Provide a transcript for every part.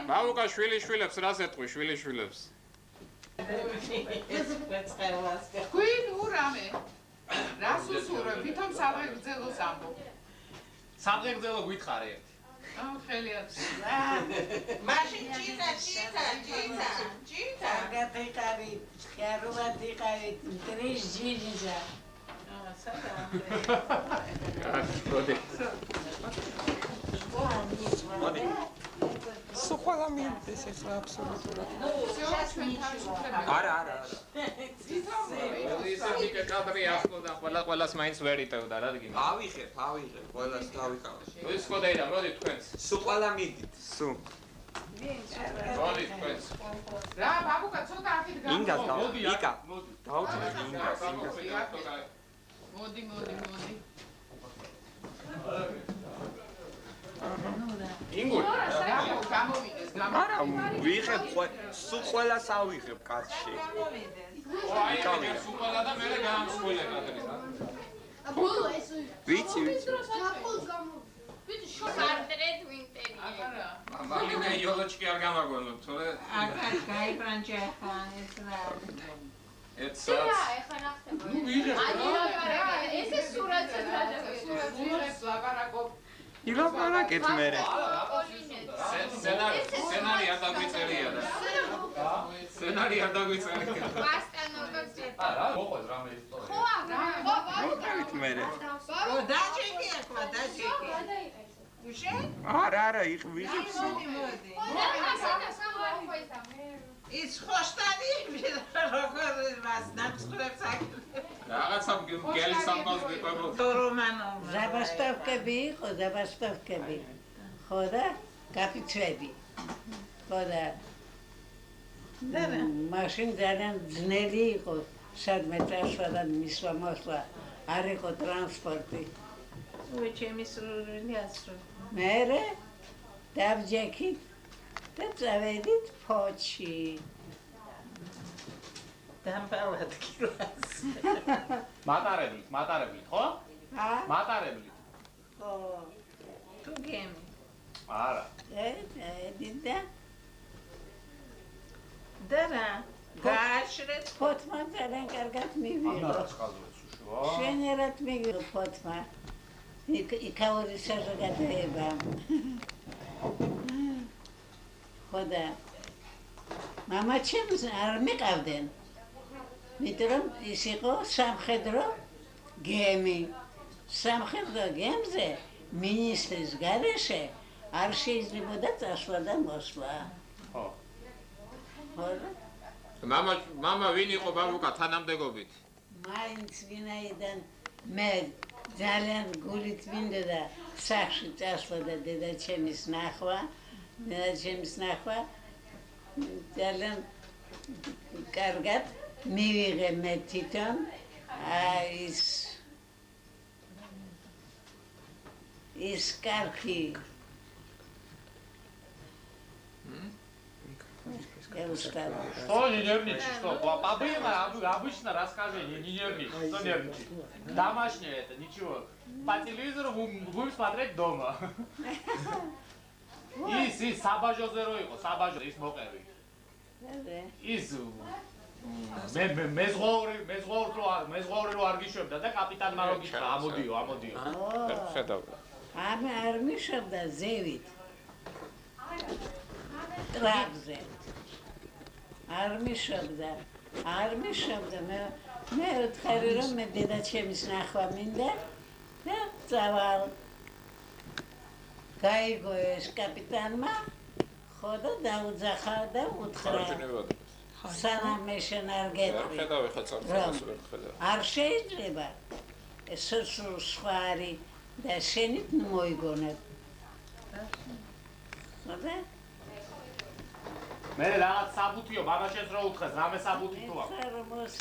ბაბუკა შვილიშვილებს რას ეტყვი შვილიშვილებს? Queen urame. Რას უსურვებ? თვითონ სამღერგძელოს ამბობ. სამღერგძელო გითხარი ერთი. ხელიათ. მაშინ ჭიცა. გაფეკარი, ხარუათი ყავი, ტრიშ ჯიჯა. მოდი. სულ მიდის ახლა აბსოლუტურად. არა. ისეთი კადრი ახლა და ყველას მაინც ვერ იტევდა რა დგინე. ავიღებ, ყველას დავიკავე. ის ხოდეიდა, მოდი თქვენს. სულ ყველა მიდით. სულ. მოდი თქვენს. რა ბაბუკა ცოტა აქეთ გავა. ინგას მოდი. იკა. მოდი. დავუწევ ინგას. მოდი. ინგური. გამოვიდეს, არა, ვიღებ სულ ყველას ავიღებ კაცში. აი, სუპალა და მე გაამსხვილე კადრი. ბოლო ეს ვიცი. ვიცი შორდრეთ ვინტერი. აბარა. მალინე იოლოჩკი არ გამაგონოთ, თორე აკა გაიბრანჭა ხა ეს რა. ეცაც. ეხლა ნახტება. ნუ ვიღებ რა. ესე სურათზე სურათს ლაპარაკობ. ილაპარაკეთ მერე. სცენარი არ დაგვიწერია და. სცენარი არ დაგვიწერია. პასტანოგოზე. არა, მოყვეს რამე ისტორია. ხო, არა. მოვიდეთ მერე. დაჭიკი ახლა დაჭიკი. უშე? არა, ვიღებ სულ. მოდი. ხო, ის ხოშტანი როგორ მას ნამსხვრებს აქ. რაღაცა გელი სამბავს მიყვებოდა. დორომანო. ზაბასტოვკები იყო, ზაბასტოვკები. ხო და კაფიცვები. ხო და მაშინ ძალიან ძნელი იყო სადმე წასვლა და მისვლა მოსვლა. არ იყო ტრანსპორტი. უე ჩემი სრული ასრო. მერე დავჯექით და წავედით ფოჩი. დამბალად კილას. მატარებლით, ხო? მატარებლით. ხო. თუ გემი. არა. დიდა და რა? გააშრეთ ფოთმა ძალიან კარგად მივიღო. შენერად მივიღო ფოთმა. იქაური საზოგადოება. ხო და მამაჩემს არ მიყავდნენ. იმიტომ რომ ის იყო სამხედრო გემი. სამხედრო გემზე მინისტრის გარეშე არ შეიძლებოდა წასვლა და მოსვლა. ხო. ხო. მამა ვინ იყო ბაბუკა თანამდებობით? მაინც ვინაიდან მე ძალიან გულით მინდოდა სახში წასვლა და დედაჩემის ნახვა. ძალიან კარგად მივიღე მე თვითონ ის კარგი Что не нервничай, что? Обычно расскажи, не нервничай, что нервничай. Домашнее это, ничего. По телевизору будем смотреть дома. ის საბაჟოზე რო იყო, საბაჟო ის მოყევი. ის მეზღვაური რო არ გიშვებდა და კაპიტანმა რო გითხრა, ამოდიო. ხედავ. არ მიშვებდა ზევით. ტრაგზე. არ მიშვებდა. მე ვთხარი რომ მე დედაჩემის ნახვა მინდა და წავალ. გაიგო ეს კაპიტანმა, ხო და დაუძახა და უთხრა. სანამ მე შენ არ გეტყვი. ხედავი ხა წამწამს ვერ ხედავ. არ შეიძლება. ეს სხვა არის და შენით მოიგონებ. ხოდა? მე რაღაც საბუთიო, მამა შენს რო უთხრეს, რამე საბუთი თუ აქვს?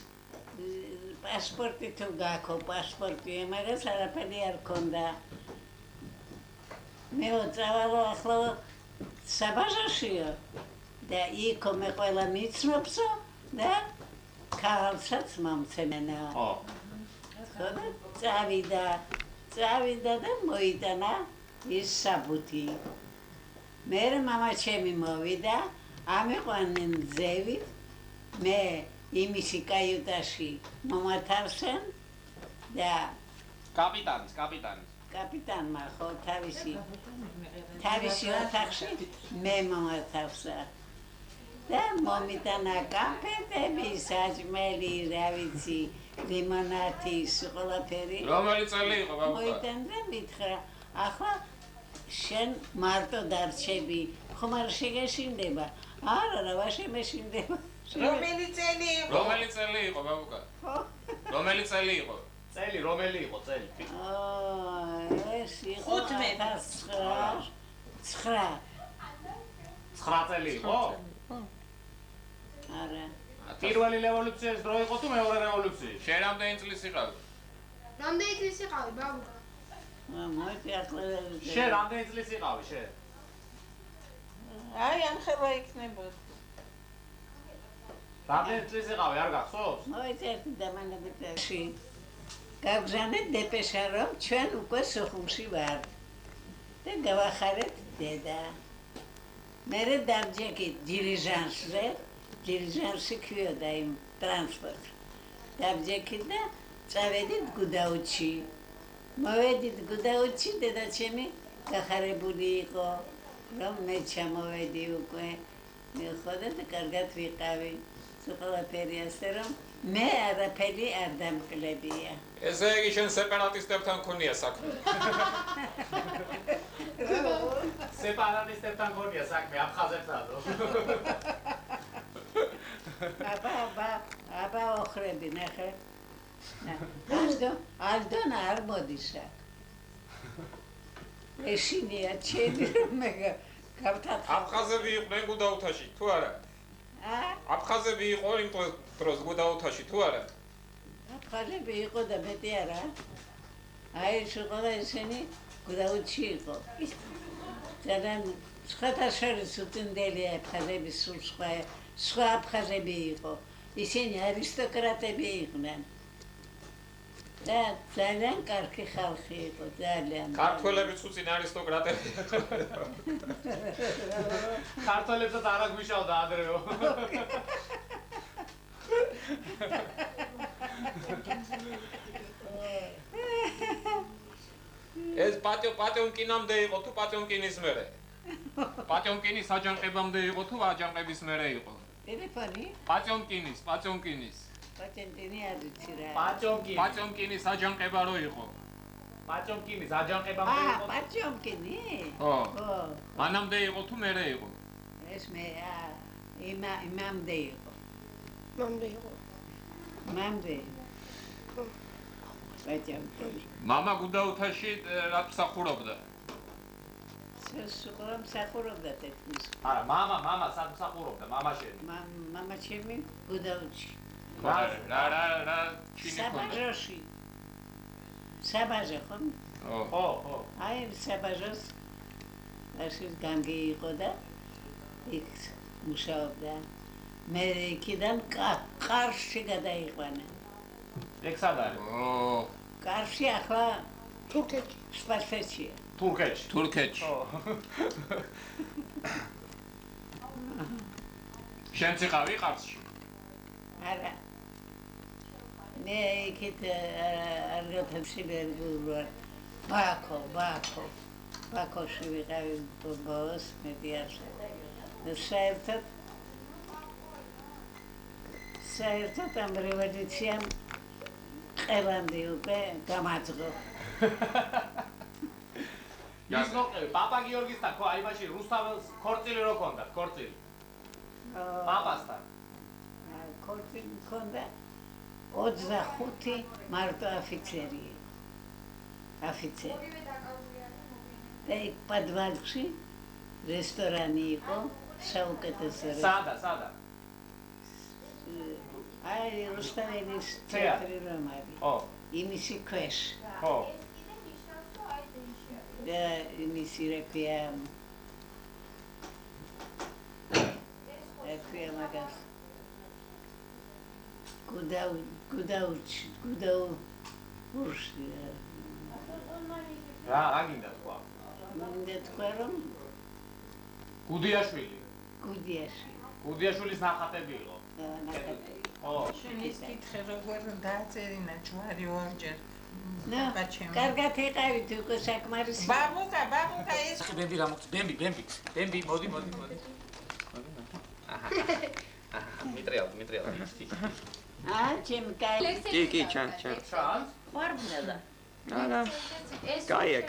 პასპორტი თუ გაქვს, პასპორტი, მაგას არაფერი არ ქონდა. მე წავალო ახლა საბაჟოშიო და იქ მე ყველა მიცნობსო და ქალსაც მომცემენა. ხო. წავიდა და მოიტანა ის საბუთი. მერე მამა ჩემი მოვიდა, ამიყვანენ ძევით, მე იმისი კაიუტაში მომათავსენ და კაპიტანმა ხო თავისი ოთახში მე მომათავსა. და მომიტანა კამფეტები, საჭმელი, რა ვიცი, ლიმონადი, ყველაფერი. რომელი წელი იყო ბაბუკა? მოიტანდა მითხრა, ახლა შენ მარტო დარჩები, ხომ არ შეგეშინდება? არა, რა ვაშემეშინდება. რომელი წელი იყო? რომელი წელი იყო ბაბუკა? რომელი წელი იყო? წელი რომელი იყო წელი? ეს იყო 9 წელი იყო? არა. პირველი რევოლუციის დრო იყო თუ მეორე რევოლუციის? შენ რამდენი წლის იყავი? რამდენი წლის იყავი, ბაბუკა? მოიწი ახლა. შენ რამდენი წლის იყავი შენ? აი, ანხება იქნებოდა. რამდენი წლის იყავი, არ გახსოვს? მოიწი ერთი დამანებითში. გავგზავნეთ დეპეშა, რომ ჩვენ უკვე სოხუმში ვარ. და გავახარეთ დედა. მერე დავჯექით დირიჟანსზე. დირიჟანსი ქვიოდა იმ ტრანსპორტს. დავჯექით და წავედით გუდაუთში. მოვედით გუდაუთში, დედა ჩემი გახარებული იყო, რომ მე ჩამოვედი უკვე. მიხოდა და კარგად ვიყავი. ყველაფერი ასე რომ მე არაფერი არ დამკლებია. ესე იგი შენ სეპარატისტებთან ქონია საქმე. სეპარატისტებთან ქონია საქმე, აფხაზეთსადო. აბა ოხრები ნახე. ალდონა არ მოდის აქ. ეშინია ჩემი რომ მე გავთათხა. აფხაზები იყვნენ გუდაუთაში, თუ არა? აფხაზები იყო იმ დროს გუდაუთაში, თუ არა? აფხაზები იყო და მეტი არა. აი შეყოლა ისინი გუდაუთში იყო. ძალიან სხვათა შორის უწინდელი აფხაზები სულ სხვა აფხაზები იყო. ისინი არისტოკრატები იყვნენ. და ძალიან კარგი ხალხი იყო, ძალიან. ქართველებიც უწინ არისტოკრატები. ქართველებსაც არ აგვიშავდა ადრეო. ეს პატიონკინამდე იყო თუ პატიონკინის მერე? პატიონკინის აჯანყებამდე იყო თუ აჯანყების მერე იყო? ტელეფონი? პატიონკინის. პატიონკინი არ ვიცი რა. პატიონკინის აჯანყება რო იყო. პატიონკინის აჯანყებამდე იყო. პატიონკინი? ხო. მანამდე იყო თუ მერე იყო? ეს მე იმამდე იყო. მამდე. პატიონკინი. მამა გუდაუთაში რა მსახურობდა? მსახურობდა თეთრის. არა, მამა სად მსახურობდა, მამა შენი? მამა ჩემი გუდაუთში. რა ჩინი ქონდა? საბაჟოში. საბაჟო ხო? ხო. აი საბაჟოს ასე განგი იყო და იქ მუშაობდა. მე იქიდან ყარში გადაიყვანა. ეგ სად არის? ყარში ახლა თურქეთში. სპარსეთშია. თურქეთში. შენც იყავი ყარსში? არა. მე იქით არ გავთამშილები ვარ. ბაქოში ვიყავი ბოს მედიარში. საერთოდ ამ რევოლუციამ ყველანდი უკვე გამაძღო. ის მოყევი, პაპა გიორგისთან ხო, აი მაშინ რუსთაველს ქორწილი რო ქონდა, ქორწილი. პაპასთან. ქორწილი ქონდა 25 მარტო აფიცერი. და იქ პადვალში რესტორანი იყო, საუკეთესო. სადა? აი რუსთაველის თეატრი რომ არის. ხო. იმისი ქვეშ. ხო. და იმისი რეკვიემ. რეკვიემ აგას. გუდაუთში. რა გინდა თქვა? მინდა თქვა რომ გუდიაშვილი. გუდიაშვილის ნახატები იყო. ხო. შენ კითხე როგორ დააწერინა ჯვარი ორჯერ. კარგად იყავით უკვე საკმარისი. ბაბუკა ეს ბემბი რა მოხდა? ბემბი, მოდი. მიტრიალ. ჩემი კაი. კი, ჩან. ვარბნელა. არა. კაია.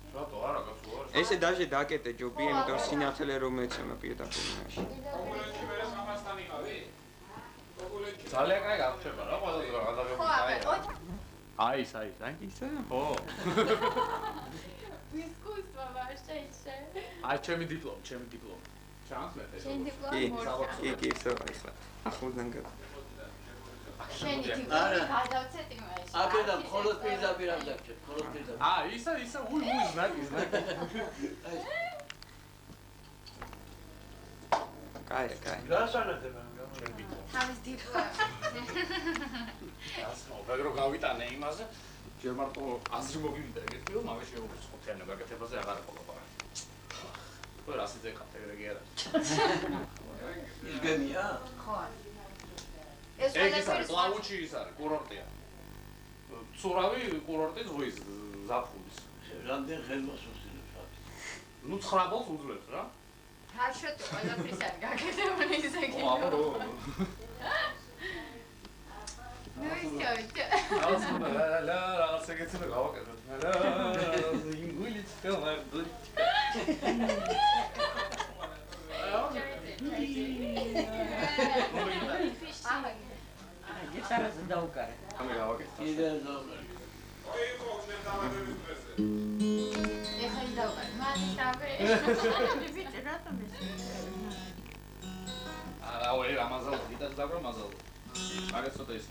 რატო არა გასულა? ესე დაჟე დაკეტე ჯობია, იმიტომ რომ სინათლე რომ ეცემა პირდაპირ. ძალიან კაი გავრჩება რა ყველაზე რა გადაღებული. აი. ისა? ხო. Искусство ваше еще. აი ჩემი დიპლომი. ჩანს მე ეს. შენ დიპლომი მორჩა. კი, ახლა. ახლოდან გადა. შენი დიპლომი გადავცეთ იმაში. აქედან მხოლოდ პირდაპირ არ დაგჭირ, მხოლოდ პირდაპირ. ისა, უი, ზნაკი. კაია. გასანათება. თავის დიპლომი. ასმო, ბაგრო გავიტანე იმაზე. ჯერ მარტო აზრი მოგივიდა ეგეთი რომ ამე შეუწყობთიანო გაკეთებაზე აღარ ყოლაპარა. ხო რა სიძე კატეგორია არა. ისგენია? ხო. ეს კლაუჩი ის არის, კურორტია. ცურავი კურორტი ზღვის ზაფხულის. რამდენ ხელმას უსწრებს რა? ნუ 9 ბოლს უძლებს რა. რაშოთ ყველაფრის არ გაკეთებული ისე კი. აბარო. ნუ ისე. რაღაც ეგეთი უნდა გავაკეთოთ. ინგლისით გავაკეთოთ. გიტარაზე დაუკარე. ამე გავაკეთე. კიდევ ზოგადად. ეხლა დავყარ. მანი დავე. ბიჭი რატომ ეს? არა, ვე, ამაზალ, დიდად დაბრა მაზალ. მაგას ცოტა ის.